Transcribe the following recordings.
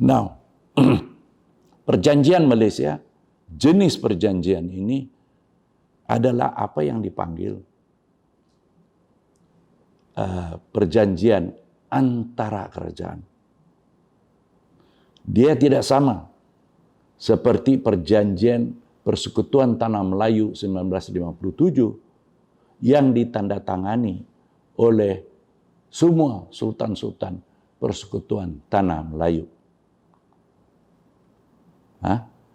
Now, perjanjian Malaysia, jenis perjanjian ini adalah apa yang dipanggil perjanjian antara kerajaan. Dia tidak sama seperti perjanjian Persekutuan Tanah Melayu 1957 yang ditandatangani oleh semua sultan-sultan Persekutuan Tanah Melayu.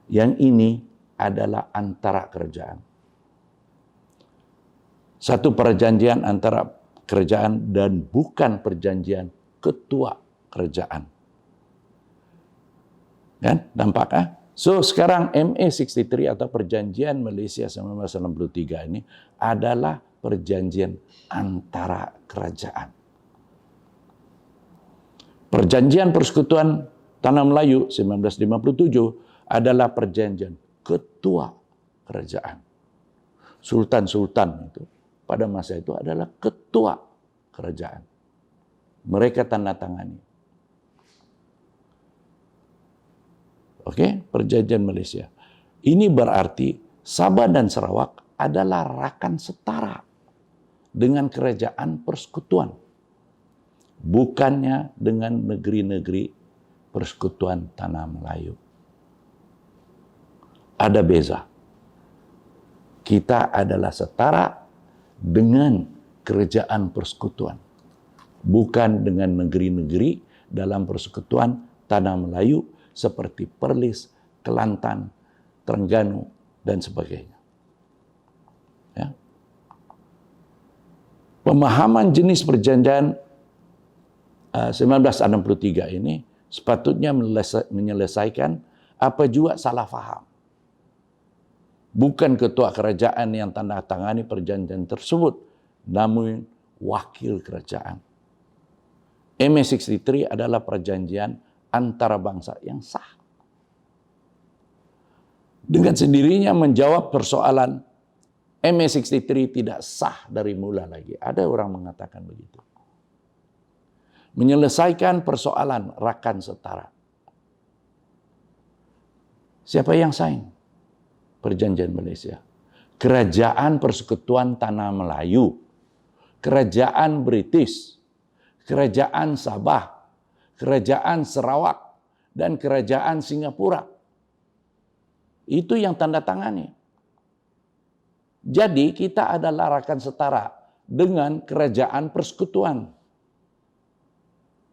Yang ini adalah antara kerajaan. Satu perjanjian antara kerajaan dan bukan perjanjian ketua kerajaan. Kan? Nampak? So sekarang MA63 atau Perjanjian Malaysia 1963 ini adalah perjanjian antara kerajaan. Perjanjian Persekutuan Tanah Melayu 1957 adalah perjanjian ketua kerajaan. Sultan-sultan itu pada masa itu adalah ketua kerajaan. Mereka tanda tangani. Oke, perjanjian Malaysia. Ini berarti Sabah dan Sarawak adalah rakan setara dengan kerajaan persekutuan. Bukannya dengan negeri-negeri Persekutuan Tanah Melayu. Ada beza. Kita adalah setara dengan kerajaan persekutuan. Bukan dengan negeri-negeri dalam Persekutuan Tanah Melayu seperti Perlis, Kelantan, Terengganu, dan sebagainya. Ya. Pemahaman jenis perjanjian 1963 ini sepatutnya menyelesaikan apa juga salah faham. Bukan ketua kerajaan yang tanda tangani perjanjian tersebut, namun wakil kerajaan. MA63 adalah perjanjian antara bangsa yang sah. Dengan sendirinya menjawab persoalan MA63 tidak sah dari mula lagi. Ada orang mengatakan begitu. Menyelesaikan persoalan rakan setara. Siapa yang sign perjanjian Malaysia? Kerajaan Persekutuan Tanah Melayu, Kerajaan British, Kerajaan Sabah, Kerajaan Sarawak, dan Kerajaan Singapura. Itu yang tanda tangani. Jadi kita adalah rakan setara dengan kerajaan persekutuan.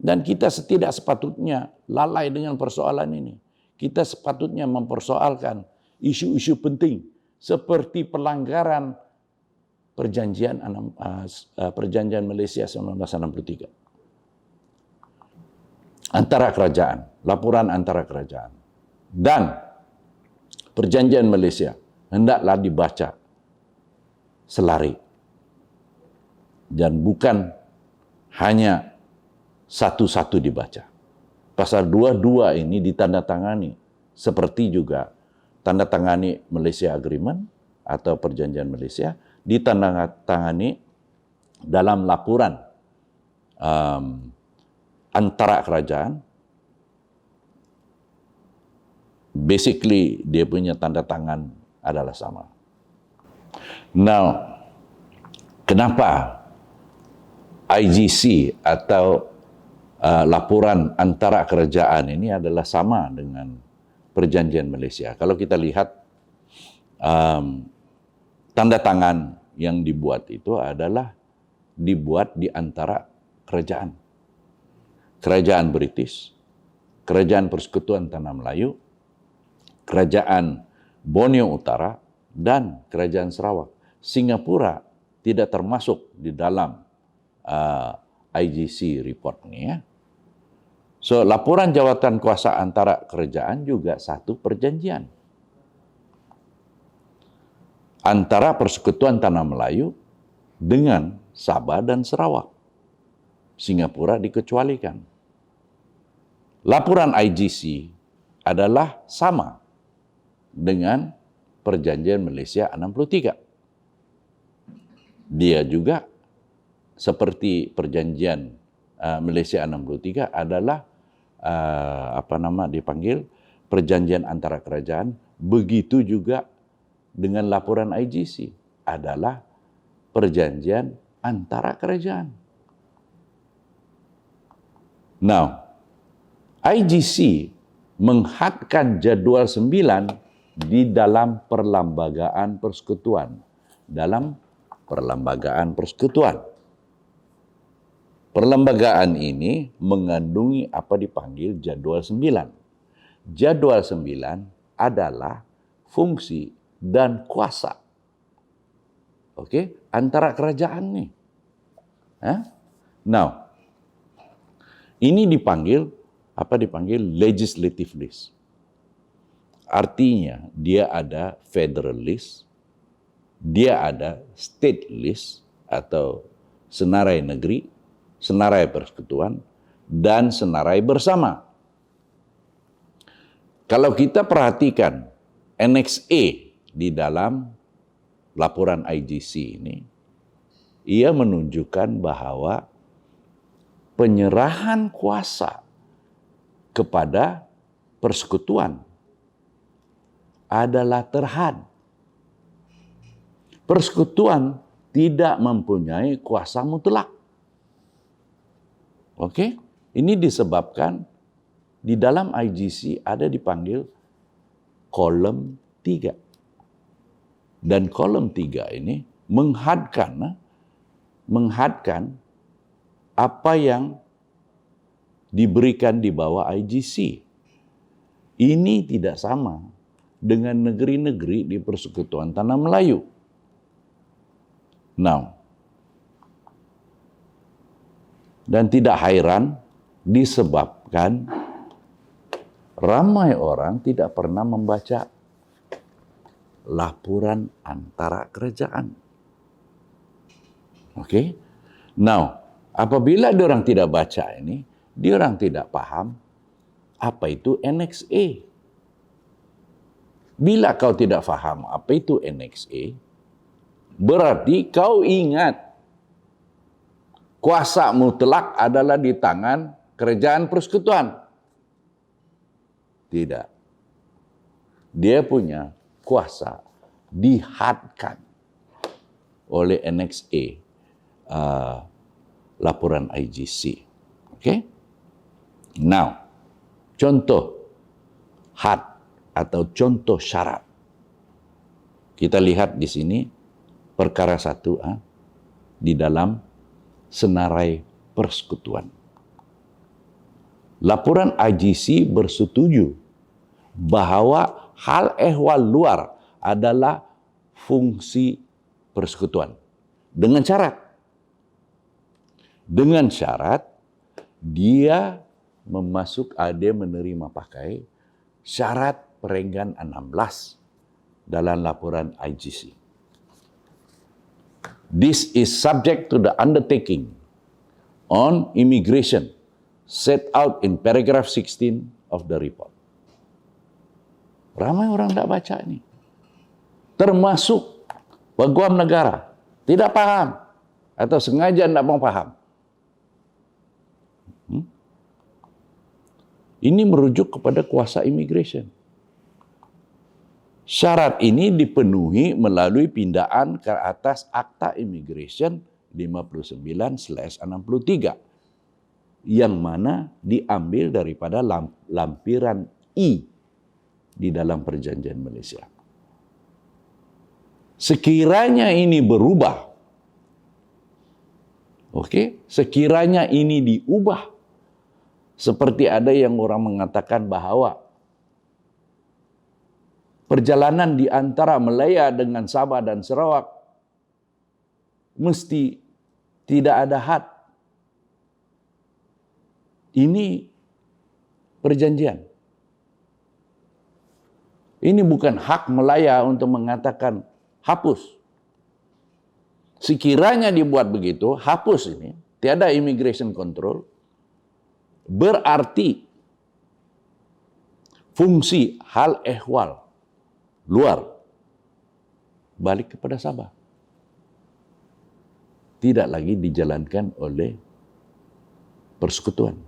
Dan kita tidak sepatutnya lalai dengan persoalan ini. Kita sepatutnya mempersoalkan isu-isu penting seperti pelanggaran perjanjian Malaysia 1963. Antara kerajaan, laporan antara kerajaan. Dan perjanjian Malaysia hendaklah dibaca selari. Dan bukan hanya satu-satu dibaca. Pasal 22 ini ditandatangani seperti juga tanda tangani Malaysia Agreement atau perjanjian Malaysia ditandatangani dalam laporan antara kerajaan. Basically dia punya tanda tangan adalah sama. Now, kenapa IGC atau laporan antara kerajaan ini adalah sama dengan perjanjian Malaysia? Kalau kita lihat tanda tangan yang dibuat itu adalah dibuat di antara kerajaan. Kerajaan British, Kerajaan Persekutuan Tanah Melayu, Kerajaan Borneo Utara, dan Kerajaan Sarawak. Singapura tidak termasuk di dalam IGC report ini ya. So, laporan jawatan kuasa antara kerajaan juga satu perjanjian antara Persekutuan Tanah Melayu dengan Sabah dan Sarawak. Singapura dikecualikan. Laporan IGC adalah sama dengan perjanjian Malaysia 63. Dia juga seperti perjanjian Malaysia 63 adalah dipanggil perjanjian antara kerajaan. Begitu juga dengan laporan IGC adalah perjanjian antara kerajaan. Now, IGC menghadkan jadual 9 di dalam perlembagaan persekutuan. Dalam perlembagaan persekutuan. Perlembagaan ini mengandungi apa dipanggil jadwal 9. Jadwal 9 adalah fungsi dan kuasa. Oke, antara kerajaan nih. Now, ini dipanggil legislative list. Artinya dia ada federal list, dia ada state list atau senarai negeri, senarai persekutuan, dan senarai bersama. Kalau kita perhatikan Annex A di dalam laporan IGC ini, ia menunjukkan bahwa penyerahan kuasa kepada persekutuan adalah terhad. Persekutuan tidak mempunyai kuasa mutlak. Oke? Ini disebabkan di dalam IGC ada dipanggil kolom 3. Dan kolom 3 ini menghadkan apa yang diberikan di bawah IGC. Ini tidak sama dengan negeri-negeri di Persekutuan Tanah Melayu. Now, dan tidak heran disebabkan ramai orang tidak pernah membaca laporan antara kerajaan. Oke? Now, apabila diorang tidak baca ini, diorang tidak paham apa itu Annex A. Bila kau tidak paham apa itu Annex A, berarti kau ingat kuasa mutlak adalah di tangan kerajaan persekutuan. Tidak. Dia punya kuasa dihadkan oleh Annex A, laporan IGC. Okay? Now, contoh had atau contoh syarat. Kita lihat di sini perkara 1 di dalam senarai persekutuan. Laporan IGC bersetuju bahwa hal ehwal luar adalah fungsi persekutuan. Dengan syarat dia menerima pakai syarat perenggan 16 dalam laporan IGC. This is subject to the undertaking on immigration set out in paragraph 16 of the report. Ramai orang tidak baca ini. Termasuk peguam negara. Tidak paham. Atau sengaja tidak mau paham. Ini merujuk kepada kuasa immigration. Syarat ini dipenuhi melalui pindaan ke atas Akta Immigration 59/63 yang mana diambil daripada lampiran I di dalam Perjanjian Malaysia. Sekiranya ini berubah, sekiranya ini diubah, seperti ada yang orang mengatakan bahwa perjalanan di antara Malaya dengan Sabah dan Sarawak mesti tidak ada had. Ini perjanjian. Ini bukan hak Malaya untuk mengatakan hapus. Sekiranya dibuat begitu, hapus ini, tiada immigration control, berarti fungsi hal ehwal luar balik kepada Sabah. Tidak lagi dijalankan oleh persekutuan.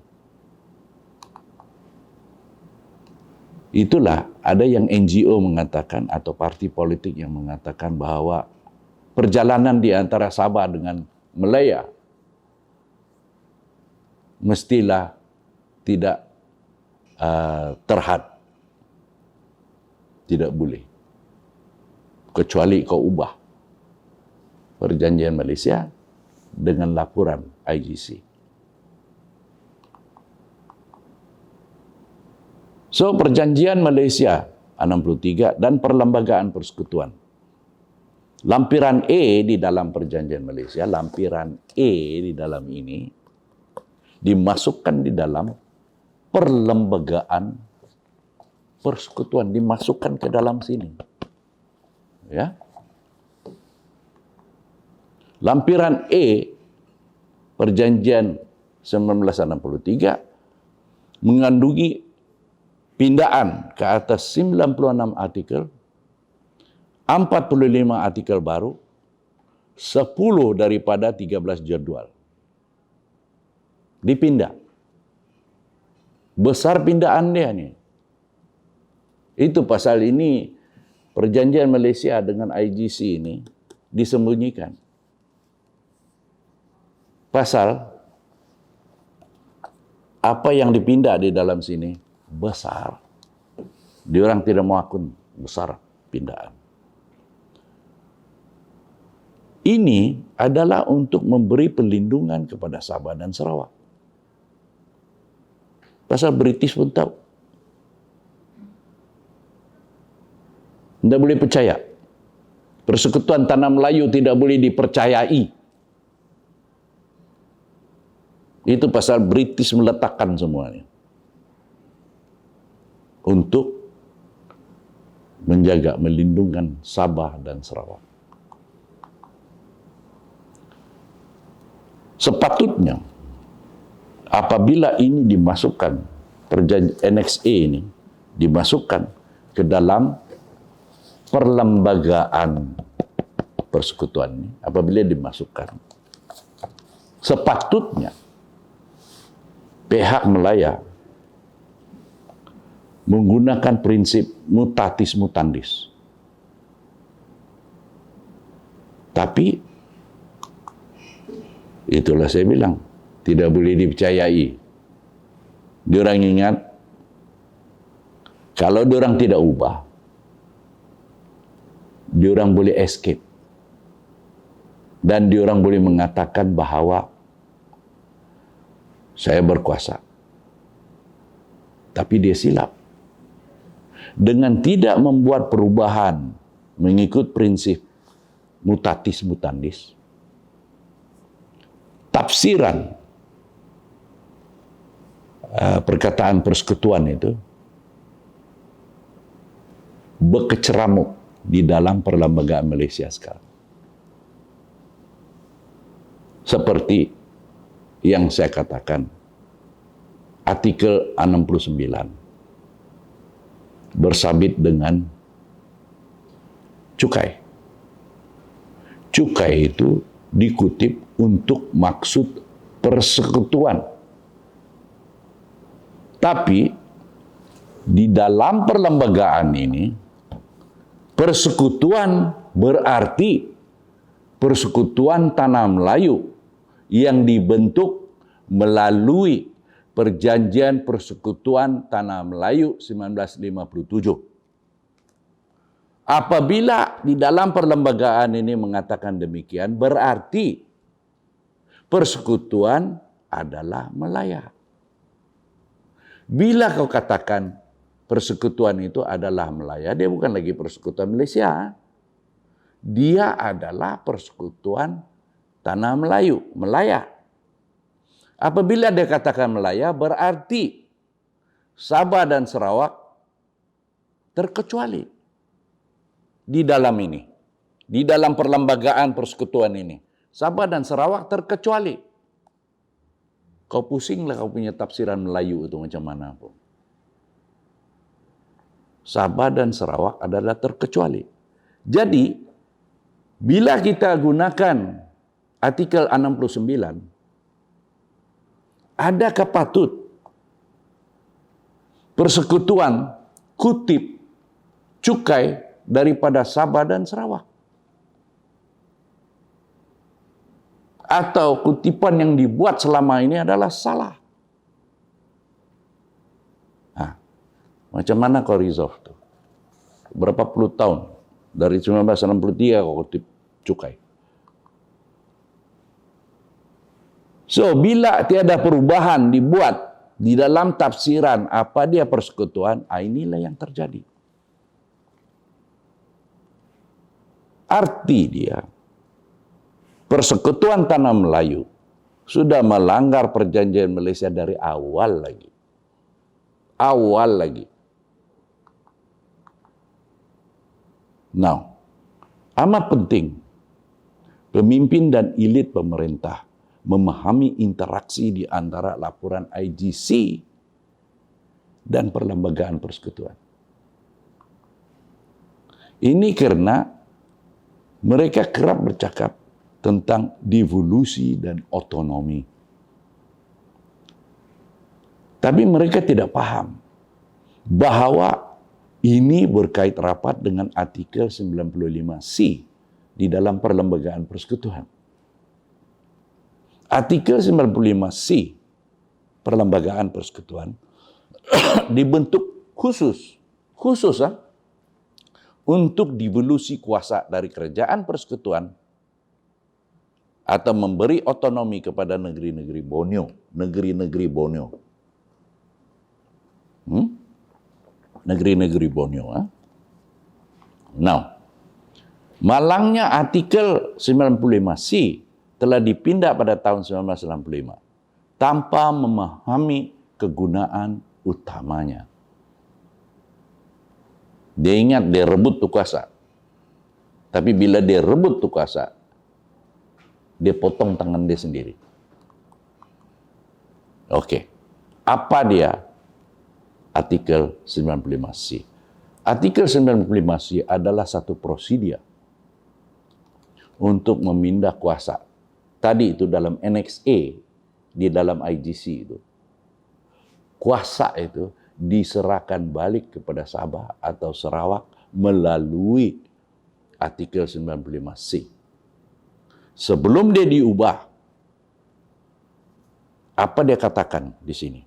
Itulah ada yang NGO mengatakan atau parti politik yang mengatakan bahwa perjalanan di antara Sabah dengan Melaya mestilah tidak terhad. Tidak boleh. Kecuali kau ubah perjanjian Malaysia dengan laporan IGC. So, perjanjian Malaysia 63 dan perlembagaan persekutuan. Lampiran E di dalam perjanjian Malaysia, lampiran E di dalam ini dimasukkan di dalam perlembagaan persekutuan, dimasukkan ke dalam sini. Ya. Lampiran E perjanjian 1963 mengandungi pindaan ke atas 96 artikel, 45 artikel baru, 10 daripada 13 jadual. Dipindah. Besar pindaan dia ni. Itu pasal ini perjanjian Malaysia dengan IGC ini disembunyikan. Pasal apa yang dipindah di dalam sini besar. Diorang tidak mau akun besar pindaan. Ini adalah untuk memberi perlindungan kepada Sabah dan Sarawak. Pasal British pun tahu. Tidak boleh percaya. Persekutuan Tanah Melayu tidak boleh dipercayai. Itu pasal British meletakkan semuanya. Untuk menjaga, melindungkan Sabah dan Sarawak. Sepatutnya, apabila ini dimasukkan, perjanjian NXA ini dimasukkan ke dalam perlembagaan persekutuan ini, apabila dimasukkan, sepatutnya pihak Melaya menggunakan prinsip mutatis mutandis. Tapi itulah saya bilang, tidak boleh dipercayai. Diorang ingat, kalau diorang tidak ubah, diorang boleh escape. Dan diorang boleh mengatakan bahawa saya berkuasa. Tapi dia silap. Dengan tidak membuat perubahan mengikut prinsip mutatis mutandis, tafsiran perkataan persekutuan itu berkeceramuk di dalam perlembagaan Malaysia sekarang. Seperti yang saya katakan, artikel 69 bersabit dengan cukai. Cukai itu dikutip untuk maksud persekutuan. Tapi di dalam perlembagaan ini, persekutuan berarti persekutuan Tanah Melayu yang dibentuk melalui Perjanjian Persekutuan Tanah Melayu 1957. Apabila di dalam perlembagaan ini mengatakan demikian, berarti persekutuan adalah Melaya. Bila kau katakan persekutuan itu adalah Melaya, dia bukan lagi persekutuan Malaysia. Dia adalah persekutuan Tanah Melayu, Melaya. Apabila dia katakan Melaya, berarti Sabah dan Sarawak terkecuali di dalam ini. Di dalam perlembagaan persekutuan ini. Sabah dan Sarawak terkecuali. Kau pusinglah kau punya tafsiran Melayu itu macam mana pun. Sabah dan Sarawak adalah terkecuali. Jadi, bila kita gunakan artikel 69, adakah patut persekutuan kutip cukai daripada Sabah dan Sarawak. Atau kutipan yang dibuat selama ini adalah salah. Nah, macam mana kau resolve tuh? Berapa puluh tahun? Dari 1963 kau kutip cukai. So, bila tiada perubahan dibuat di dalam tafsiran apa dia persekutuan, inilah yang terjadi. Arti dia, Persekutuan Tanah Melayu sudah melanggar perjanjian Malaysia dari awal lagi. Awal lagi. Now, amat penting pemimpin dan elit pemerintah memahami interaksi di antara laporan IGC dan Perlembagaan Persekutuan. Ini karena mereka kerap bercakap tentang devolusi dan otonomi. Tapi mereka tidak paham bahawa ini berkait rapat dengan artikel 95C di dalam Perlembagaan Persekutuan. Artikel 95C Perlembagaan Persekutuan dibentuk khusus untuk devolusi kuasa dari kerajaan persekutuan atau memberi otonomi kepada negeri-negeri Borneo. Negeri-negeri Borneo. Negeri-negeri Borneo. Now, malangnya artikel 95C telah dipindah pada tahun 1965 tanpa memahami kegunaan utamanya. Dia ingat dia rebut tu kuasa. Tapi bila dia rebut tu kuasa, dia potong tangan dia sendiri. Okey. Apa dia artikel 95C? Artikel 95C adalah satu prosedur untuk memindah kuasa. Tadi itu dalam Annex A di dalam IGC itu. Kuasa itu diserahkan balik kepada Sabah atau Sarawak melalui artikel 95C. Sebelum dia diubah, apa dia katakan di sini?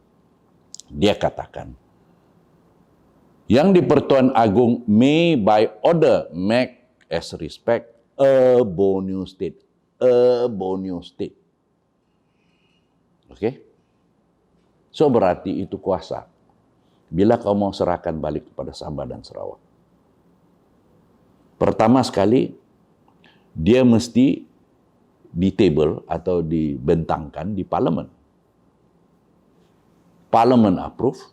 Dia katakan, yang di-Pertuan Agong may by order make as respect a Borneo state. A Borneo state. Okey? So berarti itu kuasa. Bila kau mau serahkan balik kepada Sabah dan Sarawak. Pertama sekali, dia mesti ditable atau dibentangkan di Parlimen. Parlimen approve,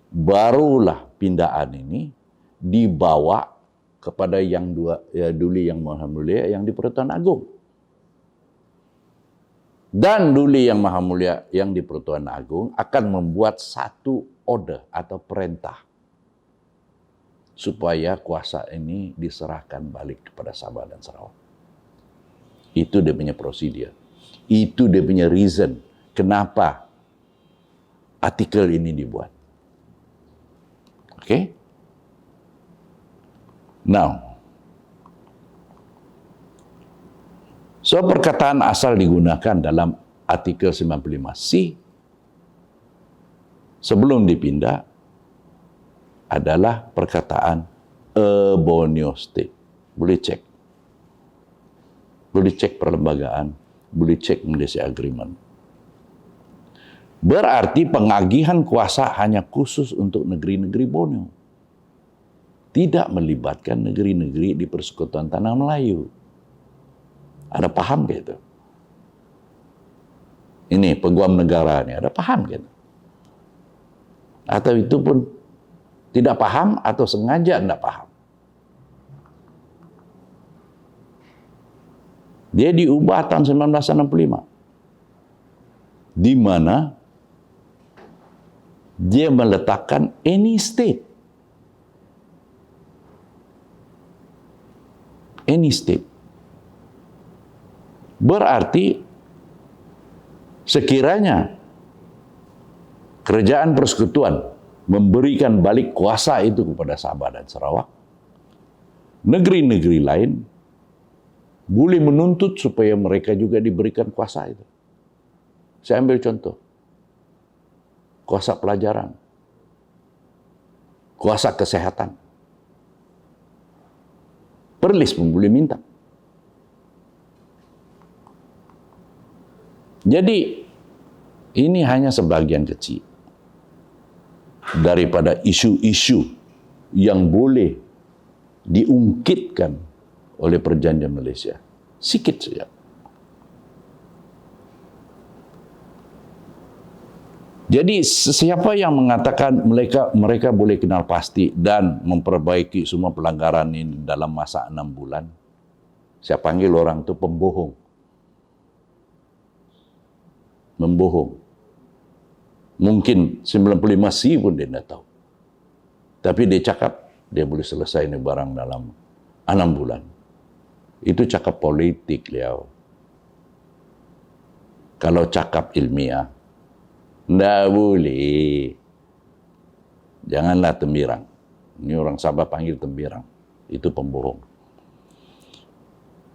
barulah pindaan ini dibawa kepada yang Duli Yang Maha Mulia yang di-Pertuan Agong. Dan Duli Yang Maha Mulia yang di-Pertuan Agong akan membuat satu order atau perintah supaya kuasa ini diserahkan balik kepada Sabah dan Sarawak. Itu dia punya prosedur. Itu dia punya reason kenapa artikel ini dibuat. Okay? Now, so perkataan asal digunakan dalam artikel 95C sebelum dipindah adalah perkataan a Borneo state. Boleh cek. Boleh cek perlembagaan, boleh cek Malaysia Agreement. Berarti pengagihan kuasa hanya khusus untuk negeri-negeri Borneo. Tidak melibatkan negeri-negeri di Persekutuan Tanah Melayu. Ada paham ke itu? Ini peguam negara ini, ada paham ke itu? Atau itu pun tidak paham atau sengaja tidak paham? Dia diubah tahun 1965. Di mana dia meletakkan any state. Any state. Berarti sekiranya kerajaan persekutuan memberikan balik kuasa itu kepada Sabah dan Sarawak, negeri-negeri lain boleh menuntut supaya mereka juga diberikan kuasa itu. Saya ambil contoh. Kuasa pelajaran, kuasa kesehatan. Perlis pun boleh minta. Jadi, ini hanya sebagian kecil daripada isu-isu yang boleh diungkitkan oleh perjanjian Malaysia. Sikit saja. Jadi siapa yang mengatakan mereka boleh kenal pasti dan memperbaiki semua pelanggaran ini dalam masa 6 bulan, saya panggil orang itu pembohong. Membohong. Mungkin 95C pun dia tidak tahu. Tapi dia cakap dia boleh selesai ini barang dalam 6 bulan. Itu cakap politik, Liao. Kalau cakap ilmiah, tidak boleh. Janganlah tembirang. Ini orang Sabah panggil tembirang. Itu pembohong.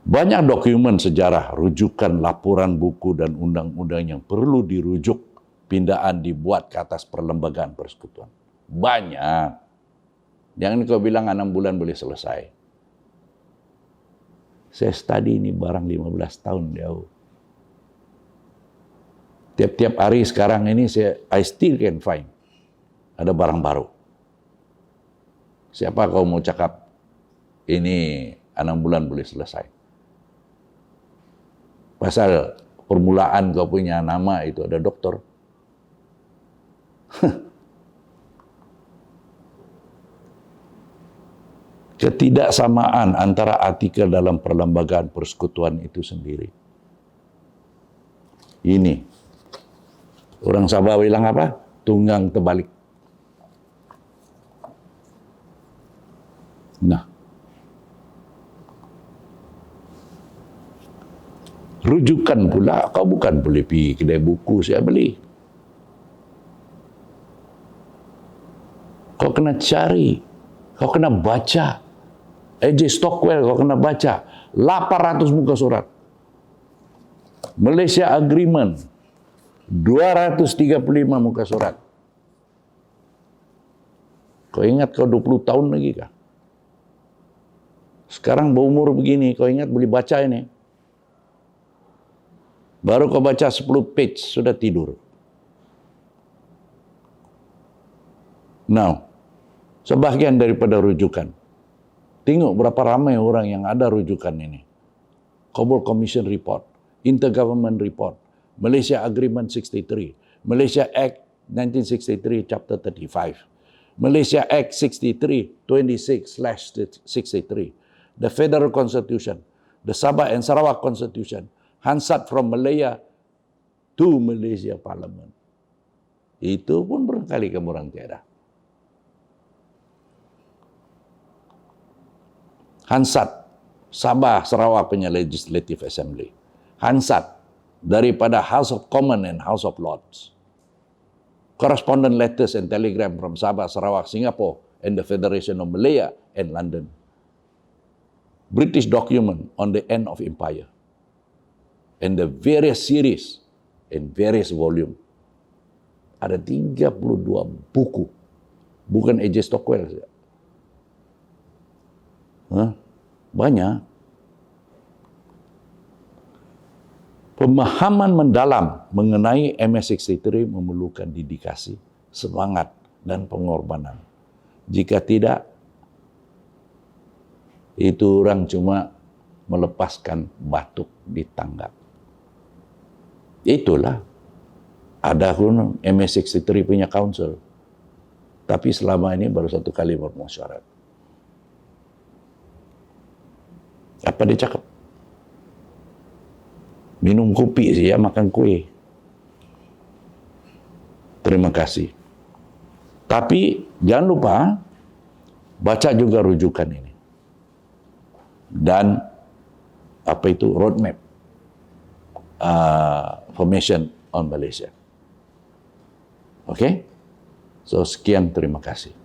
Banyak dokumen sejarah, rujukan, laporan buku dan undang-undang yang perlu dirujuk, pindaan dibuat ke atas perlembagaan persekutuan. Banyak. Jangan kau bilang 6 bulan boleh selesai. Saya study ini barang 15 tahun jauh. Tiap-tiap hari sekarang ini I still can find ada barang baru. Siapa kau mau cakap ini 6 bulan boleh selesai? Pasal permulaan kau punya nama itu ada doktor. Ketidaksamaan antara artikel dalam perlembagaan persekutuan itu sendiri. Ini. Orang Sabah bilang apa? Tunggang terbalik. Nah. Rujukan pula, kau bukan boleh pergi kedai buku saya beli. Kau kena cari, kau kena baca. A.J. Stockwell kau kena baca. 800 muka surat. Malaysia Agreement 235 muka surat. Kau ingat kau 20 tahun lagi kah? Sekarang berumur begini, kau ingat boleh baca ini? Baru kau baca 10 page, sudah tidur. Now, sebahagian daripada rujukan. Tengok berapa ramai orang yang ada rujukan ini. Kabul Commission Report, Intergovernment Report, Malaysia Agreement 63, Malaysia Act 1963 Chapter 35, Malaysia Act 63 26/63, the Federal Constitution, the Sabah and Sarawak Constitution, Hansard from Malaya to Malaysia Parliament. Itu pun barangkali kamu orang tiada. Hansard, Sabah Sarawak punya Legislative Assembly. Hansard daripada House of Commons and House of Lords. Correspondent letters and telegram from Sabah, Sarawak, Singapore and the Federation of Malaya and London. British document on the end of empire. And the various series and various volume. Ada 32 buku. Bukan A.J. Stockwell saja. Banyak. Pemahaman mendalam mengenai MS-63 memerlukan dedikasi, semangat, dan pengorbanan. Jika tidak, itu orang cuma melepaskan batuk di tanggap. Itulah. Ada pun MS-63 punya council. Tapi selama ini baru 1 kali bermusyawarah. Apa dia cakap? Minum kopi saja, makan kuih. Terima kasih. Tapi jangan lupa baca juga rujukan ini. Dan apa itu roadmap formation on Malaysia. Okey? So, sekian, terima kasih.